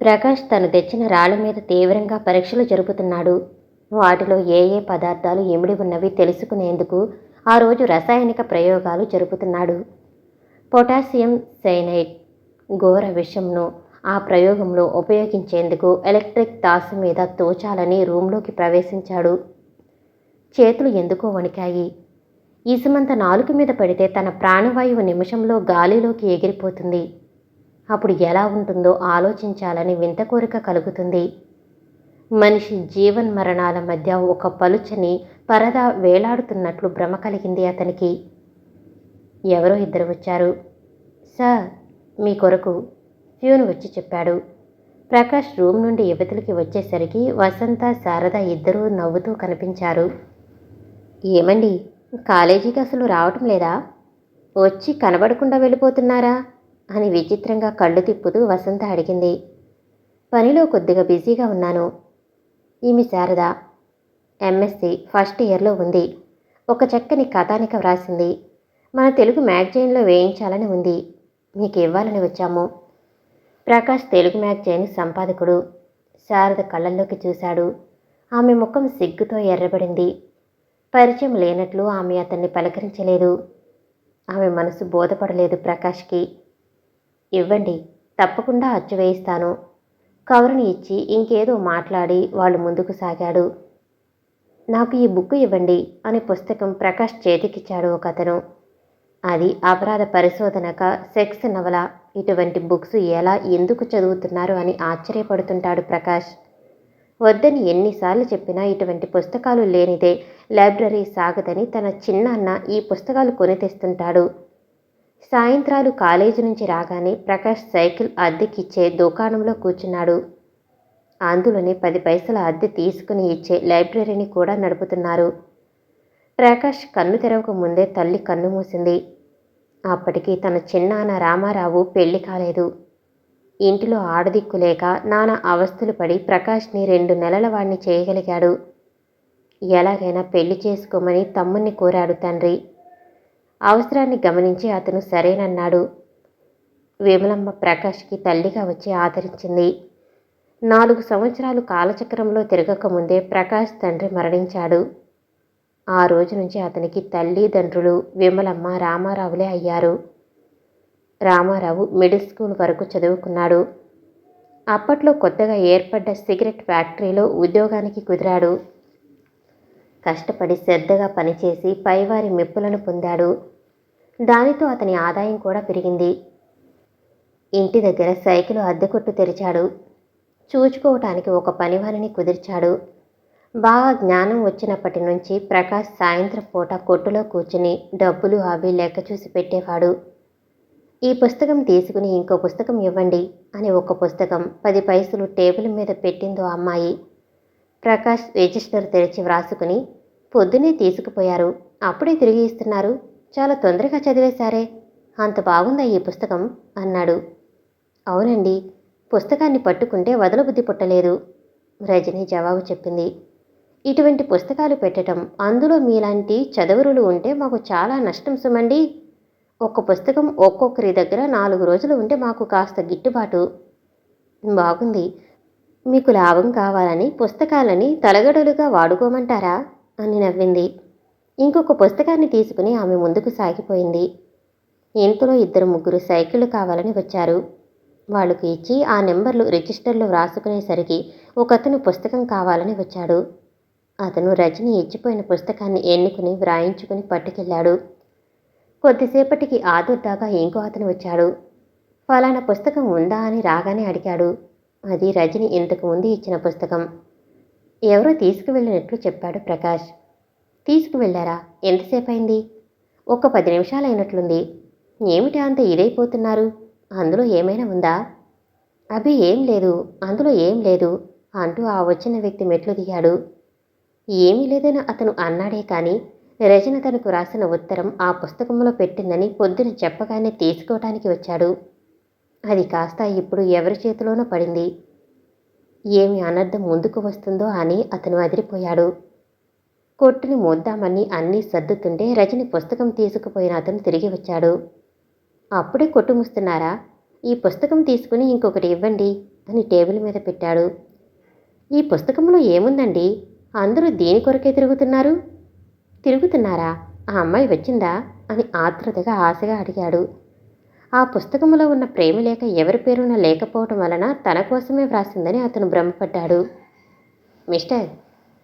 ప్రకాష్ తను తెచ్చిన రాళ్ల మీద తీవ్రంగా పరీక్షలు జరుపుతున్నాడు. వాటిలో ఏ ఏ పదార్థాలు ఇమిడి ఉన్నవి తెలుసుకునేందుకు ఆ రోజు రసాయనిక ప్రయోగాలు జరుపుతున్నాడు. పొటాషియం సైనైడ్ ఘోర విషంను ఆ ప్రయోగంలో ఉపయోగించేందుకు ఎలక్ట్రిక్ తాసు మీద తోచాలని రూంలోకి ప్రవేశించాడు. చేతులు ఎందుకో వణికాయి. ఇసుమంత నాలుక మీద పడితే తన ప్రాణవాయువు నిమిషంలో గాలిలోకి ఎగిరిపోతుంది. అప్పుడు ఎలా ఉంటుందో ఆలోచించాలని వింత కోరిక కలుగుతుంది. మనిషి జీవన్మరణాల మధ్య ఒక పలుచని పరద వేలాడుతున్నట్లు భ్రమ కలిగింది అతనికి. ఎవరో ఇద్దరు వచ్చారు. సార్, మీ కొరకు ప్యూన్ వచ్చి చెప్పాడు. ప్రకాష్ రూమ్ నుండి యువతులకి వచ్చేసరికి వసంత, శారద ఇద్దరూ నవ్వుతూ కనిపించారు. ఏమండి, కాలేజీకి అసలు రావటం లేదా? వచ్చి కనబడకుండా వెళ్ళిపోతున్నారా అని విచిత్రంగా కళ్ళు తిప్పుతూ వసంత అడిగింది. పనిలో కొద్దిగా బిజీగా ఉన్నాను. ఈమె శారద, ఎంఎస్సి ఫస్ట్ ఇయర్లో ఉంది. ఒక చక్కని కథానిక వ్రాసింది. మన తెలుగు మ్యాగజైన్లో వేయించాలని ఉంది. మీకు ఇవ్వాలని వచ్చాము. ప్రకాష్ తెలుగు మ్యాగజైన్ సంపాదకుడు. శారద కళ్ళల్లోకి చూశాడు. ఆమె ముఖం సిగ్గుతో ఎర్రబడింది. పరిచయం లేనట్లు ఆమె అతన్ని పలకరించలేదు. ఆమె మనసు బోధపడలేదు ప్రకాష్కి. ఇవ్వండి, తప్పకుండా అచ్చు వేయిస్తాను. కవరుని ఇచ్చి ఇంకేదో మాట్లాడి వాళ్ళు ముందుకు సాగాడు. నాకు ఈ బుక్ ఇవ్వండి అని పుస్తకం ప్రకాష్ చేతికిచ్చాడు ఒకతను. అది అపరాధ పరిశోధనక, సెక్స్ నవల. ఇటువంటి బుక్స్ ఎలా ఎందుకు చదువుతున్నారు అని ఆశ్చర్యపడుతుంటాడు ప్రకాష్. వద్దని ఎన్నిసార్లు చెప్పినా ఇటువంటి పుస్తకాలు లేనిదే లైబ్రరీ సాగదని తన చిన్నాన్న ఈ పుస్తకాలు కొని తెస్తుంటాడు. సాయంత్రాలు కాలేజీ నుంచి రాగానే ప్రకాష్ సైకిల్ అద్దెకిచ్చే దుకాణంలో కూర్చున్నాడు. అందులోనే 10 పైసల అద్దె తీసుకుని ఇచ్చే లైబ్రరీని కూడా నడుపుతున్నారు. ప్రకాష్ కన్ను తెరవక ముందే తల్లి కన్ను మూసింది. అప్పటికి తన చిన్నాన్న రామారావు పెళ్లి కాలేదు. ఇంటిలో ఆడదిక్కు లేక నానా అవస్థలు పడి ప్రకాష్ని 2 నెలల వాణ్ణి చేయగలిగాడు. ఎలాగైనా పెళ్లి చేసుకోమని తమ్ముణ్ణి కోరాడు తండ్రి. అవసరాన్ని గమనించి అతను సరేనన్నాడు. విమలమ్మ ప్రకాష్కి తల్లిగా వచ్చి ఆదరించింది. 4 సంవత్సరాలు కాలచక్రంలో తిరగకముందే ప్రకాష్ తండ్రి మరణించాడు. ఆ రోజు నుంచి అతనికి తల్లిదండ్రులు విమలమ్మ, రామారావులే అయ్యారు. రామారావు మిడిల్ స్కూల్ వరకు చదువుకున్నాడు. అప్పట్లో కొత్తగా ఏర్పడ్డ సిగరెట్ ఫ్యాక్టరీలో ఉద్యోగానికి కుదిరాడు. కష్టపడి శ్రద్ధగా పనిచేసి పైవారి మెప్పులను పొందాడు. దానితో అతని ఆదాయం కూడా పెరిగింది. ఇంటి దగ్గర సైకిలు అద్దెకొట్టు తెరిచాడు. చూచుకోవటానికి ఒక పనివారిని కుదిర్చాడు. బాగా జ్ఞానం వచ్చినప్పటి నుంచి ప్రకాష్ సాయంత్రం పూట కొట్టులో కూర్చుని డబ్బులు అవి లెక్క చూసి పెట్టేవాడు. ఈ పుస్తకం తీసుకుని ఇంకో పుస్తకం ఇవ్వండి అని ఒక పుస్తకం 10 పైసలు టేబుల్ మీద పెట్టిందో అమ్మాయి. ప్రకాష్ రిజిస్టర్ తెరిచి వ్రాసుకుని, పొద్దునే తీసుకుపోయారు, అప్పుడే తిరిగి ఇస్తున్నారు, చాలా తొందరగా చదివేశారే, అంత బాగుందా ఈ పుస్తకం అన్నాడు. అవునండి, పుస్తకాన్ని పట్టుకుంటే వదలబుద్ధి పుట్టలేదు, రజని జవాబు చెప్పింది. ఇటువంటి పుస్తకాలు పెట్టడం, అందులో మీలాంటి చదువురులు ఉంటే మాకు చాలా నష్టం సుమండి. ఒక్క పుస్తకం ఒక్కొక్కరి దగ్గర 4 రోజులు ఉంటే మాకు కాస్త గిట్టుబాటు. బాగుంది, మీకు లాభం కావాలని పుస్తకాలని తలగడలుగా వాడుకోమంటారా అని నవ్వింది. ఇంకొక పుస్తకాన్ని తీసుకుని ఆమె ముందుకు సాగిపోయింది. ఇంతలో 2-3 సైకిళ్ళు కావాలని వచ్చారు. వాళ్ళకు ఇచ్చి ఆ నెంబర్లు రిజిస్టర్లో వ్రాసుకునేసరికి ఒకతను పుస్తకం కావాలని వచ్చాడు. అతను రజని ఇచ్చిపోయిన పుస్తకాన్ని ఎన్నుకుని వ్రాయించుకుని పట్టుకెళ్ళాడు. కొద్దిసేపటికి ఆదుర్దాగా ఇంకో అతను వచ్చాడు. ఫలానా పుస్తకం ఉందా అని రాగానే అడిగాడు. అది రజని ఇంతకు ముందు ఇచ్చిన పుస్తకం. ఎవరో తీసుకువెళ్ళినట్లు చెప్పాడు ప్రకాష్. తీసుకువెళ్ళారా? ఎంతసేపు అయింది? ఒక 10 నిమిషాలైనట్లుంది. ఏమిటి అంత ఇదైపోతున్నారు? అందులో ఏమైనా ఉందా? అభి ఏం లేదు, అందులో ఏం లేదు అంటూ ఆ వచ్చిన వ్యక్తి మెట్లు దిగాడు. ఏమీ లేదని అతను అన్నాడే కానీ రచన తనకు రాసిన ఉత్తరం ఆ పుస్తకంలో పెట్టిందని పొద్దున చెప్పగానే తీసుకోవటానికి వచ్చాడు. అది కాస్త ఇప్పుడు ఎవరి చేతిలోనో పడింది. ఏమి అనర్థం ముందుకు వస్తుందో అని అతను అదిరిపోయాడు. కొట్టుని మోద్దామని అన్నీ సర్దుతుంటే రజని పుస్తకం తీసుకుపోయిన అతను తిరిగి వచ్చాడు. అప్పుడే కొట్టు మూస్తున్నారా? ఈ పుస్తకం తీసుకుని ఇంకొకటి ఇవ్వండి అని టేబుల్ మీద పెట్టాడు. ఈ పుస్తకంలో ఏముందండి? అందరూ దేని కొరకే తిరుగుతున్నారా? ఆ అమ్మాయి వచ్చిందా? అని ఆతృతగా ఆశగా అడిగాడు. ఆ పుస్తకంలో ఉన్న ప్రేమలేఖ ఎవరి పేరున లేకపోవటం వలన తన కోసమే వ్రాసిందని అతను భ్రమపడ్డాడు. మిస్టర్,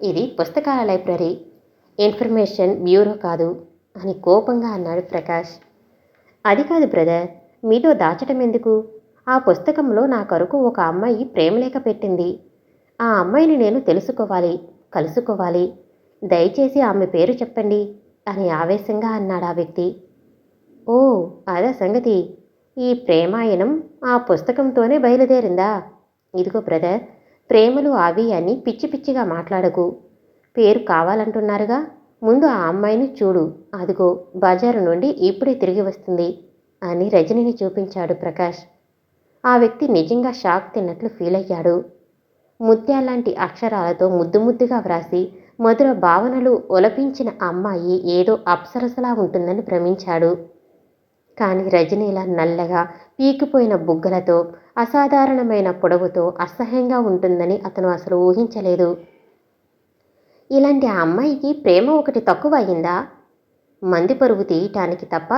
ఇది పుస్తకాల లైబ్రరీ, ఇన్ఫర్మేషన్ బ్యూరో కాదు అని కోపంగా అన్నాడు ప్రకాష్. అది కాదు బ్రదర్, మీతో దాచటం ఎందుకు? ఆ పుస్తకంలో నా కొరకు ఒక అమ్మాయి ప్రేమలేఖ పెట్టింది. ఆ అమ్మాయిని నేను కలుసుకోవాలి. దయచేసి ఆమె పేరు చెప్పండి అని ఆవేశంగా అన్నాడు ఆ వ్యక్తి. ఓ, అదా సంగతి. ఈ ప్రేమాయణం ఆ పుస్తకంతోనే బయలుదేరిందా? ఇదిగో బ్రదర్, ప్రేమలు అవి అని పిచ్చి పిచ్చిగా మాట్లాడకు. పేరు కావాలంటున్నారుగా, ముందు ఆ అమ్మాయిని చూడు. అదిగో బజారు నుండి ఇప్పుడే తిరిగి వస్తుంది అని రజనిని చూపించాడు ప్రకాష్. ఆ వ్యక్తి నిజంగా షాక్ తిన్నట్లు ఫీల్ అయ్యాడు. ముత్యాలాంటి అక్షరాలతో ముద్దుగా వ్రాసి మధుర భావనలు ఒలపించిన అమ్మాయి ఏదో అప్సరసలా ఉంటుందని భ్రమించాడు. కానీ రజనీలా నల్లగా పీకిపోయిన బుగ్గలతో, అసాధారణమైన పొడవుతో అసహ్యంగా ఉంటుందని అతను అసలు ఊహించలేదు. ఇలాంటి ఆ అమ్మాయికి ప్రేమ ఒకటి తక్కువ అయిందా? మంది పరువు తీయటానికి తప్ప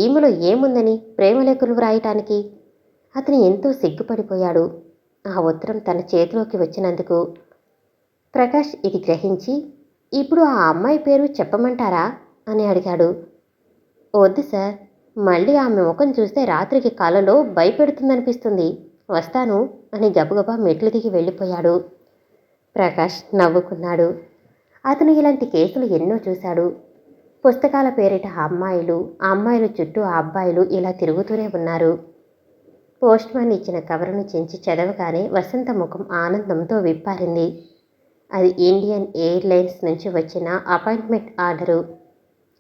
ఈమెలో ఏముందని ప్రేమలేఖలు వ్రాయటానికి? అతను ఎంతో సిగ్గుపడిపోయాడు ఆ ఉత్తరం తన చేతిలోకి వచ్చినందుకు. ప్రకాష్ ఇది గ్రహించి, ఇప్పుడు ఆ అమ్మాయి పేరు చెప్పమంటారా అని అడిగాడు. వద్దు సార్, మళ్ళీ ఆమె ముఖం చూస్తే రాత్రికి కలలో భయపెడుతుందనిపిస్తుంది. వస్తాను అని గబగబా మెట్లు దిగి వెళ్ళిపోయాడు. ప్రకాష్ నవ్వుకున్నాడు. అతను ఇలాంటి కేసులు ఎన్నో చూశాడు. పుస్తకాల పేరిట అమ్మాయిల చుట్టూ ఆ అబ్బాయిలు ఇలా తిరుగుతూనే ఉన్నారు. పోస్ట్మాన్ ఇచ్చిన కవరును చించి చదవగానే వసంత ముఖం ఆనందంతో విప్పారింది. అది ఇండియన్ ఎయిర్లైన్స్ నుంచి వచ్చిన అపాయింట్మెంట్ ఆర్డరు.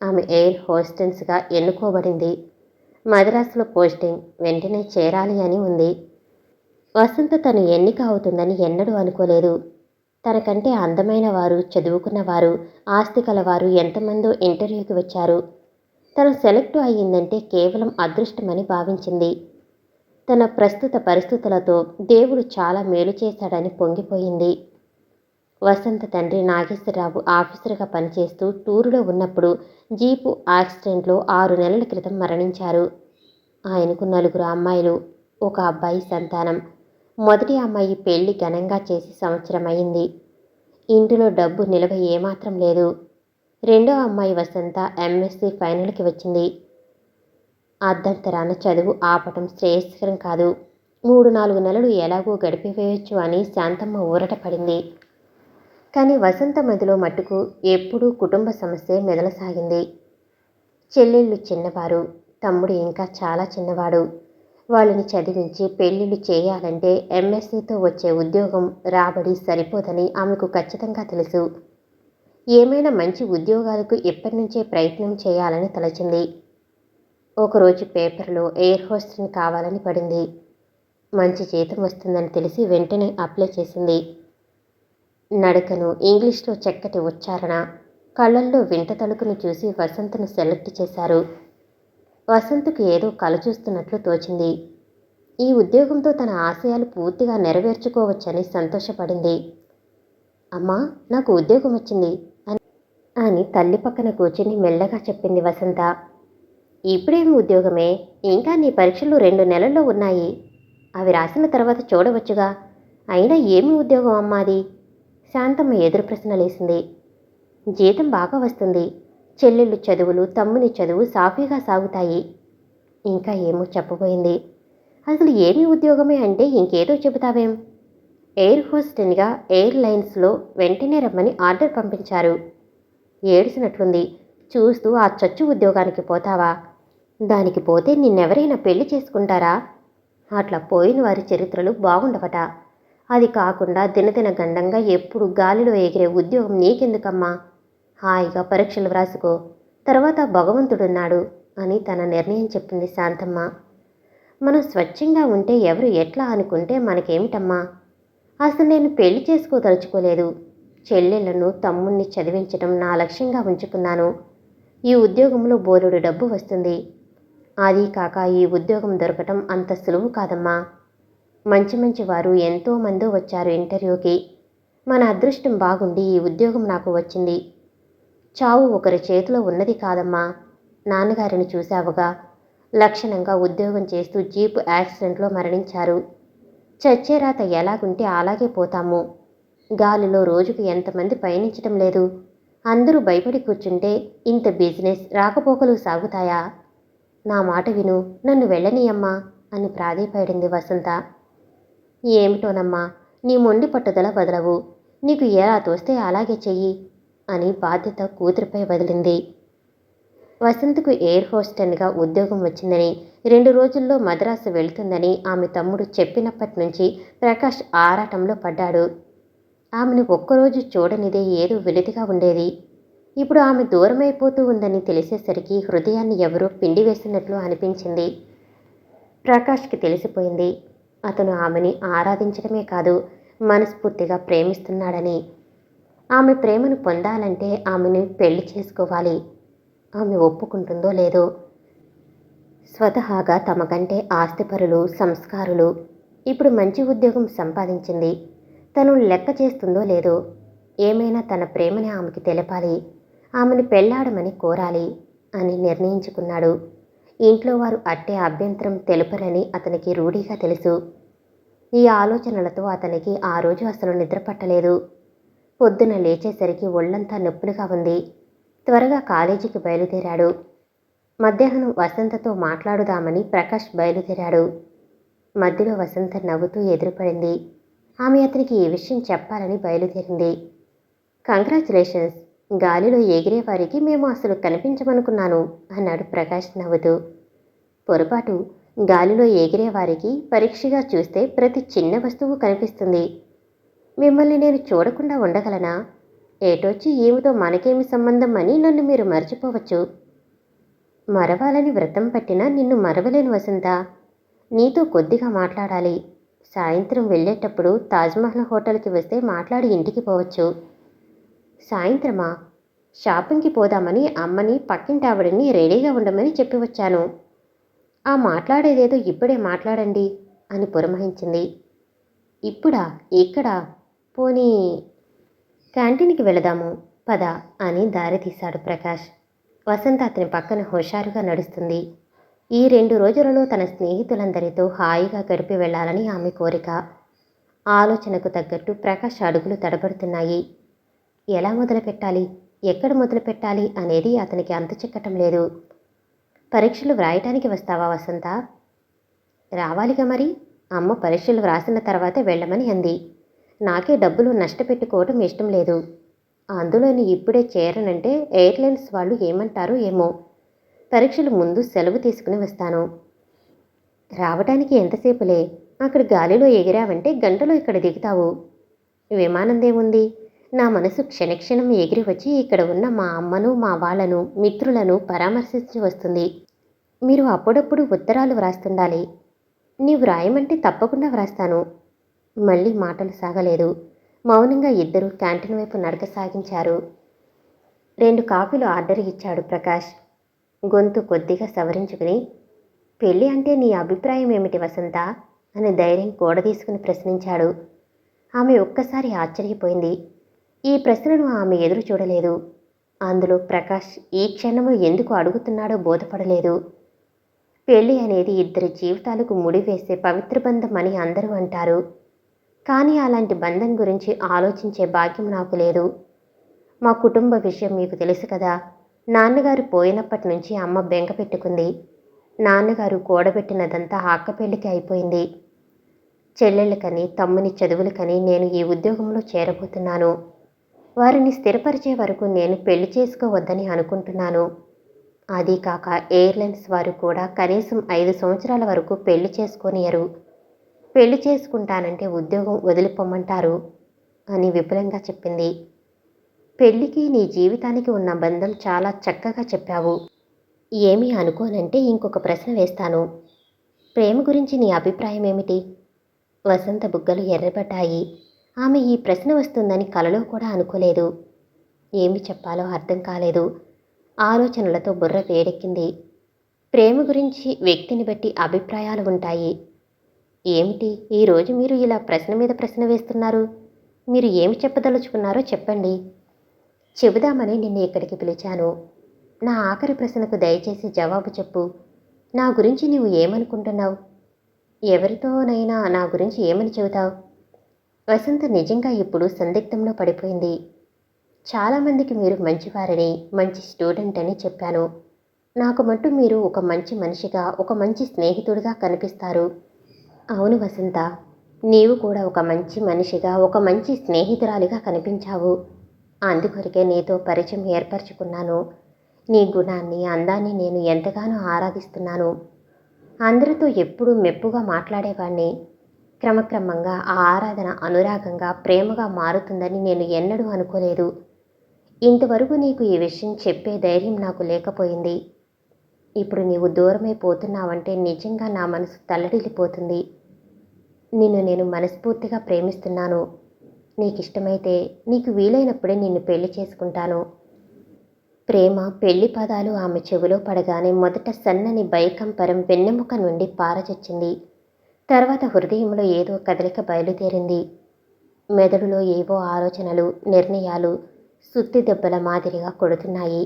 ఆమె ఎయిర్ హోస్టెస్గా ఎన్నుకోబడింది. మద్రాసులో పోస్టింగ్, వెంటనే చేరాలి అని ఉంది. వసంత తను ఎన్నిక అవుతుందని ఎన్నడూ అనుకోలేదు. తనకంటే అందమైన వారు, చదువుకున్నవారు, ఆస్తి కలవారు ఎంతమందో ఇంటర్వ్యూకి వచ్చారు. తను సెలెక్ట్ అయ్యిందంటే కేవలం అదృష్టమని భావించింది. తన ప్రస్తుత పరిస్థితులతో దేవుడు చాలా మేలు చేశాడని పొంగిపోయింది. వసంత తండ్రి నాగేశ్వరరావు ఆఫీసర్గా పనిచేస్తూ టూరులో ఉన్నప్పుడు జీపు యాక్సిడెంట్లో 6 నెలల క్రితం మరణించారు. ఆయనకు 4 అమ్మాయిలు, 1 అబ్బాయి సంతానం. మొదటి అమ్మాయి పెళ్లి ఘనంగా చేసి సంవత్సరం అయింది. ఇంటిలో డబ్బు నిలవ ఏమాత్రం లేదు. రెండో అమ్మాయి వసంత ఎంఎస్సి ఫైనల్కి వచ్చింది. అర్ధంతరాన చదువు ఆపటం శ్రేయస్కరం కాదు. 3-4 నెలలు ఎలాగో గడిపివేయొచ్చు అని శాంతమ్మ ఊరట పడింది. కానీ వసంత మదిలో మట్టుకు ఎప్పుడూ కుటుంబ సమస్యే మెదలసాగింది. చెల్లెళ్ళు చిన్నవారు, తమ్ముడు ఇంకా చాలా చిన్నవాడు. వాళ్ళని చదివించి పెళ్ళిళ్ళు చేయాలంటే ఎంఎస్సీతో వచ్చే ఉద్యోగం రాబడి సరిపోదని ఆమెకు ఖచ్చితంగా తెలుసు. ఏమైనా మంచి ఉద్యోగాలకు ఇప్పటి నుంచే ప్రయత్నం చేయాలని తలచింది. ఒకరోజు పేపర్లో ఎయిర్ హోస్టెస్ని కావాలని పడింది. మంచి జీతం వస్తుందని తెలిసి వెంటనే అప్లై చేసింది. నడకను, ఇంగ్లీష్లో చక్కటి ఉచ్చారణ, కళ్ళల్లో వింత తలుకును చూసి వసంతను సెలెక్ట్ చేశారు. వసంతకు ఏదో కల చూస్తున్నట్లు తోచింది. ఈ ఉద్యోగంతో తన ఆశయాలు పూర్తిగా నెరవేర్చుకోవచ్చని సంతోషపడింది. అమ్మా, నాకు ఉద్యోగం వచ్చింది అని తల్లి పక్కన కూర్చుని మెల్లగా చెప్పింది వసంత. ఇప్పుడేమి ఉద్యోగమే? ఇంకా నీ పరీక్షలు 2 నెలల్లో ఉన్నాయి. అవి రాసిన తర్వాత చూడవచ్చుగా. అయినా ఏమి ఉద్యోగం అమ్మాది? శాంతమ్మ ఎదురు ప్రశ్నలేసింది. జీతం బాగా వస్తుంది. చెల్లెళ్ళు చదువులు, తమ్ముని చదువు సాఫీగా సాగుతాయి. ఇంకా ఏమో చెప్పబోయింది. అసలు ఏమి ఉద్యోగమే అంటే ఇంకేదో చెబుతావేం? ఎయిర్ హోస్టెస్గా ఎయిర్లైన్స్లో వెంటనే రమ్మని ఆర్డర్ పంపించారు. ఏడిసినట్లుంది. చూస్తూ ఆ చచ్చు ఉద్యోగానికి పోతావా? దానికి పోతే నిన్నెవరైనా పెళ్లి చేసుకుంటారా? అట్లా పోయిన వారి చరిత్రలు బాగుండవట. అది కాకుండా దినదిన గండంగా ఎప్పుడు గాలిలో ఎగిరే ఉద్యోగం నీకెందుకమ్మా? హాయిగా పరీక్షలు వ్రాసుకో, తర్వాత భగవంతుడున్నాడు అని తన నిర్ణయం చెప్పింది శాంతమ్మ. మనం స్వచ్ఛంగా ఉంటే ఎవరు ఎట్లా అనుకుంటే మనకేమిటమ్మా? అసలు నేను పెళ్లి చేసుకోదలుచుకోలేదు. చెల్లెళ్లను, తమ్ముణ్ణి చదివించడం నా లక్ష్యంగా ఉంచుకున్నాను. ఈ ఉద్యోగంలో బోలెడు డబ్బు వస్తుంది. అదీ కాక ఈ ఉద్యోగం దొరకటం అంత సులువు కాదమ్మా. మంచి మంచి వారు ఎంతోమంది వచ్చారు ఇంటర్వ్యూకి. మన అదృష్టం బాగుండి ఈ ఉద్యోగం నాకు వచ్చింది. చావు ఒకరి చేతిలో ఉన్నది కాదమ్మా. నాన్నగారిని చూశావుగా, లక్షణంగా ఉద్యోగం చేస్తూ జీపు యాక్సిడెంట్లో మరణించారు. చచ్చే రాత ఎలాగుంటే అలాగే పోతాము. గాలిలో రోజుకు ఎంతమంది పయనించటం లేదు. అందరూ భయపడి కూర్చుంటే ఇంత బిజినెస్ రాకపోకలు సాగుతాయా? నా మాట విను, నన్ను వెళ్ళనీయమ్మా అని ప్రాధేయపడింది వసంత. ఏమిటోనమ్మా, నీ మొండి పట్టుదల వదలవు. నీకు ఎలా తోస్తే అలాగే చెయ్యి అని బాధ్యత కూతురిపై వదిలింది. వసంతకు ఎయిర్ హోస్టెన్గా ఉద్యోగం వచ్చిందని, 2 రోజుల్లో మద్రాసు వెళ్తుందని ఆమె తమ్ముడు చెప్పినప్పటి నుంచి ప్రకాష్ ఆరాటంలో పడ్డాడు. ఆమెను ఒక్కరోజు చూడనిదే ఏదో వెలితిగా ఉండేది. ఇప్పుడు ఆమె దూరమైపోతూ ఉందని తెలిసేసరికి హృదయాన్ని ఎవరో పిండి వేసినట్లు అనిపించింది. ప్రకాష్కి తెలిసిపోయింది, అతను ఆమెని ఆరాధించడమే కాదు, మనస్ఫూర్తిగా ప్రేమిస్తున్నాడని. ఆమె ప్రేమను పొందాలంటే ఆమెను పెళ్లి చేసుకోవాలి. ఆమె ఒప్పుకుంటుందో లేదో. స్వతహాగా తమకంటే ఆస్తిపరులు, సంస్కారులు. ఇప్పుడు మంచి ఉద్యోగం సంపాదించింది. తను లెక్క చేస్తుందో లేదో. ఏమైనా తన ప్రేమని ఆమెకి తెలపాలి, ఆమెను పెళ్లాడమని కోరాలి అని నిర్ణయించుకున్నాడు. ఇంట్లో వారు అట్టే అభ్యంతరం తెలుపరని అతనికి రూఢిగా తెలుసు. ఈ ఆలోచనలతో అతనికి ఆ రోజు అసలు నిద్రపట్టలేదు. పొద్దున లేచేసరికి ఒళ్ళంతా నొప్పులుగా ఉంది. త్వరగా కాలేజీకి బయలుదేరాడు. మధ్యాహ్నం వసంతతో మాట్లాడుదామని ప్రకాష్ బయలుదేరాడు. మధ్యలో వసంత నవ్వుతూ ఎదురుపడింది. ఆమె అతనికి ఈ విషయం చెప్పాలని బయలుదేరింది. కంగ్రాచులేషన్స్, గాలిలో ఎగిరే వారికి మేము అసలు కనిపించమనుకున్నాను అన్నాడు ప్రకాష్ నవ్వుతూ. పొరపాటు, గాలిలో ఎగిరే వారికి పరీక్షగా చూస్తే ప్రతి చిన్న వస్తువు కనిపిస్తుంది. మిమ్మల్ని నేను చూడకుండా ఉండగలనా? ఏటొచ్చి ఈమెతో మనకేమి సంబంధం అని నన్ను మీరు మర్చిపోవచ్చు. మరవాలని వ్రతం పట్టినా నిన్ను మరవలేను వసంత. నీతో కొద్దిగా మాట్లాడాలి. సాయంత్రం వెళ్ళేటప్పుడు తాజ్మహల్ హోటల్కి వస్తే మాట్లాడి ఇంటికి పోవచ్చు. సాయంత్రమా? షాపింగ్కి పోదామని అమ్మని, పక్కింటావిడని రెడీగా ఉండమని చెప్పి వచ్చాను. ఆ మాట్లాడేదేదో ఇప్పుడే మాట్లాడండి అని పురమాయించింది. ఇప్పుడా? ఎక్కడా? పోనీ క్యాంటీన్కి వెళదాము పద అని దారి తీశాడు ప్రకాష్. వసంత అతని పక్కన హుషారుగా నడుస్తుంది. ఈ 2 రోజులలో తన స్నేహితులందరితో హాయిగా గడిపి వెళ్లాలని ఆమె కోరిక. ఆలోచనకు తగ్గట్టు ప్రకాష్ అడుగులు తడబడుతున్నాయి. ఎలా మొదలుపెట్టాలి, ఎక్కడ మొదలుపెట్టాలి అనేది అతనికి అంతు చిక్కటం లేదు. పరీక్షలు వ్రాయటానికి వస్తావా వసంత? రావాలిగా మరి. అమ్మ పరీక్షలు వ్రాసిన తర్వాత వెళ్ళమని అంది. నాకే డబ్బులు నష్టపెట్టుకోవటం ఇష్టం లేదు. అందులోని ఇప్పుడే చేరనంటే ఎయిర్లైన్స్ వాళ్ళు ఏమంటారో ఏమో. పరీక్షలు ముందు సెలవు తీసుకుని వస్తాను. రావటానికి ఎంతసేపులే. అక్కడ గాలిలో ఎగిరావంటే గంటలో ఇక్కడ దిగుతావు. విమానందేముంది, నా మనసు క్షణక్షణం ఎగిరి వచ్చి ఇక్కడ ఉన్న మా అమ్మను, మా వాళ్లను, మిత్రులను పరామర్శించి వస్తుంది. మీరు అప్పుడప్పుడు ఉత్తరాలు వ్రాస్తుండాలి. నీవు రాయమంటే తప్పకుండా వ్రాస్తాను. మళ్ళీ మాటలు సాగలేదు. మౌనంగా ఇద్దరూ క్యాంటీన్ వైపు నడక సాగించారు. 2 కాఫీలు ఆర్డర్ ఇచ్చాడు ప్రకాష్. గొంతు కొద్దిగా సవరించుకుని, పెళ్ళి అంటే నీ అభిప్రాయం ఏమిటి వసంత అని ధైర్యం కూడదీసుకుని ప్రశ్నించాడు. ఆమె ఒక్కసారి ఆశ్చర్యపోయింది. ఈ ప్రశ్నను ఆమె ఎదురు చూడలేదు. అందులో ప్రకాష్ ఈ క్షణంలో ఎందుకు అడుగుతున్నాడో బోధపడలేదు. పెళ్ళి అనేది ఇద్దరి జీవితాలకు ముడివేసే పవిత్ర బంధం అని అందరూ అంటారు. కానీ అలాంటి బంధం గురించి ఆలోచించే భాగ్యం నాకు లేదు. మా కుటుంబ విషయం మీకు తెలుసు కదా. నాన్నగారు పోయినప్పటి నుంచి అమ్మ బెంగ పెట్టుకుంది. నాన్నగారు కూడబెట్టినదంతా అక్క పెళ్లికి అయిపోయింది. చెల్లెళ్ళకని, తమ్ముని చదువులకని నేను ఈ ఉద్యోగంలో చేరబోతున్నాను. వారిని స్థిరపరిచే వరకు నేను పెళ్లి చేసుకోవద్దని అనుకుంటున్నాను. అదీ కాక ఎయిర్లైన్స్ వారు కూడా కనీసం 5 సంవత్సరాల వరకు పెళ్లి చేసుకోనియరు. పెళ్లి చేసుకుంటానంటే ఉద్యోగం వదిలిపోమ్మంటారు అని విపులంగా చెప్పింది. పెళ్లికి నీ జీవితానికి ఉన్న బంధం చాలా చక్కగా చెప్పావు. ఏమీ అనుకోనంటే ఇంకొక ప్రశ్న వేస్తాను. ప్రేమ గురించి నీ అభిప్రాయం ఏమిటి? వసంత బుగ్గలు ఎర్రబడ్డాయి. ఆమె ఈ ప్రశ్న వస్తుందని కలలో కూడా అనుకోలేదు. ఏమి చెప్పాలో అర్థం కాలేదు. ఆలోచనలతో బుర్ర వేడెక్కింది. ప్రేమ గురించి వ్యక్తిని బట్టి అభిప్రాయాలు ఉంటాయి. ఏమిటి ఈరోజు మీరు ఇలా ప్రశ్న మీద ప్రశ్న వేస్తున్నారు? మీరు ఏమి చెప్పదలుచుకున్నారో చెప్పండి. చెబుదామని నిన్ను ఇక్కడికి పిలిచాను. నా ఆఖరి ప్రశ్నకు దయచేసి జవాబు చెప్పు. నా గురించి నీవు ఏమనుకుంటున్నావు? ఎవరితోనైనా నా గురించి ఏమని చెబుతావు? వసంత నిజంగా ఇప్పుడు సందిగ్ధంలో పడిపోయింది. చాలామందికి మీరు మంచివారని, మంచి స్టూడెంట్ అని చెప్పాను. నాకు మట్టు మీరు ఒక మంచి మనిషిగా, ఒక మంచి స్నేహితుడిగా కనిపిస్తారు. అవును వసంత, నీవు కూడా ఒక మంచి మనిషిగా, ఒక మంచి స్నేహితురాలిగా కనిపించావు. అందుకొరకే నీతో పరిచయం ఏర్పరచుకున్నాను. నీ గుణాన్ని, అందాన్ని నేను ఎంతగానో ఆరాధిస్తున్నాను. అందరితో ఎప్పుడూ మెప్పుగా మాట్లాడేవాణ్ణి. క్రమక్రమంగా ఆ ఆరాధన అనురాగంగా, ప్రేమగా మారుతుందని నేను ఎన్నడూ అనుకోలేదు. ఇంతవరకు నీకు ఈ విషయం చెప్పే ధైర్యం నాకు లేకపోయింది. ఇప్పుడు నీవు దూరమైపోతున్నావంటే నిజంగా నా మనసు తల్లడిల్లిపోతుంది. నిన్ను నేను మనస్ఫూర్తిగా ప్రేమిస్తున్నాను. నీకిష్టమైతే నీకు వీలైనప్పుడే నిన్ను పెళ్లి చేసుకుంటాను. ప్రేమ, పెళ్లి పదాలు ఆమె చెవిలో పడగానే మొదట సన్నని భయకంపరం వెన్నెముక నుండి పారచొచ్చింది. తర్వాత హృదయంలో ఏదో కదలిక బయలుదేరింది. మెదడులో ఏవో ఆలోచనలు, నిర్ణయాలు సుత్తి దెబ్బల మాదిరిగా కొడుతున్నాయి.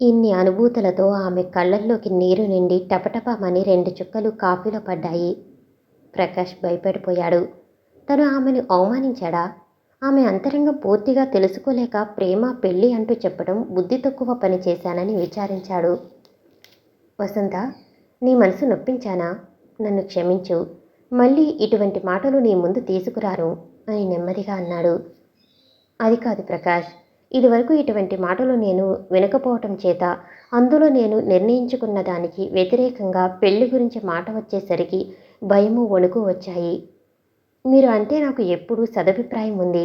ఇన్ని అనుభూతులతో ఆమె కళ్ళల్లోకి నీరు నిండి టపటపమని 2 చుక్కలు కాఫీలో పడ్డాయి. ప్రకాష్ భయపడిపోయాడు. తను ఆమెను అవమానించాడా? ఆమె అంతరంగం పూర్తిగా తెలుసుకోలేక ప్రేమ, పెళ్ళి అంటూ చెప్పడం బుద్ధి తక్కువ పని చేశానని విచారించాడు. వసంత, నీ మనసు నొప్పించానా? నన్ను క్షమించు. మళ్ళీ ఇటువంటి మాటలు నీ ముందు తీసుకురాను అని నెమ్మదిగా అన్నాడు. అది కాదు ప్రకాష్, ఇదివరకు ఇటువంటి మాటలు నేను వినకపోవటం చేత అందులో నేను నిర్ణయించుకున్న దానికి వ్యతిరేకంగా పెళ్లి గురించి మాట వచ్చేసరికి భయము, వణుకు వచ్చాయి. మీరు అంటే నాకు ఎప్పుడూ సదభిప్రాయం ఉంది.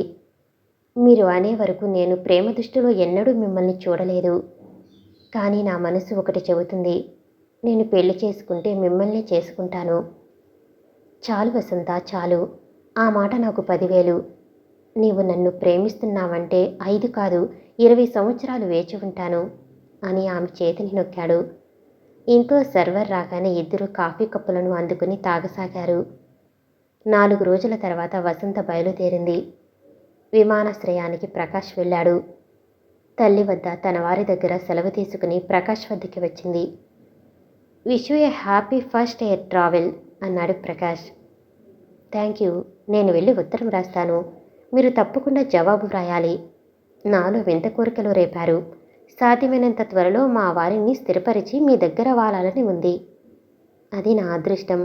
మీరు అనే వరకు నేను ప్రేమ దృష్టిలో ఎన్నడూ మిమ్మల్ని చూడలేదు. కానీ నా మనసు ఒకటి చెబుతుంది. నేను పెళ్లి చేసుకుంటే మిమ్మల్ని చేసుకుంటాను. చాలు వసంత, చాలు. ఆ మాట నాకు 10,000. నీవు నన్ను ప్రేమిస్తున్నావంటే 5 కాదు 20 సంవత్సరాలు వేచి ఉంటాను అని ఆమె చేతిని నొక్కాడు. ఇంట్లో సర్వర్ రాగానే ఇద్దరు కాఫీ కప్పులను అందుకుని తాగసాగారు. 4 రోజుల తర్వాత వసంత బయలుదేరింది. విమానాశ్రయానికి ప్రకాష్ వెళ్ళాడు. తల్లి వద్ద తన వారి దగ్గర సెలవు తీసుకుని ప్రకాష్ వద్దకి వచ్చింది. Wish you A happy first air travel అన్నాడు ప్రకాష్. Thank you. నేను వెళ్ళి ఉత్తరం రాస్తాను. మీరు తప్పకుండా జవాబు వ్రాయాలి. నాలో వింత కోరికలు రేపారు. సాధ్యమైనంత త్వరలో మా వారిని స్థిరపరిచి మీ దగ్గర వాలాలని ఉంది. అది నా అదృష్టం.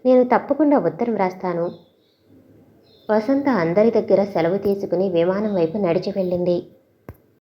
నేను తప్పకుండా ఉత్తరం రాస్తాను. వసంత అందరి దగ్గర సెలవు తీసుకుని విమానం వైపు నడిచి వెళ్ళింది.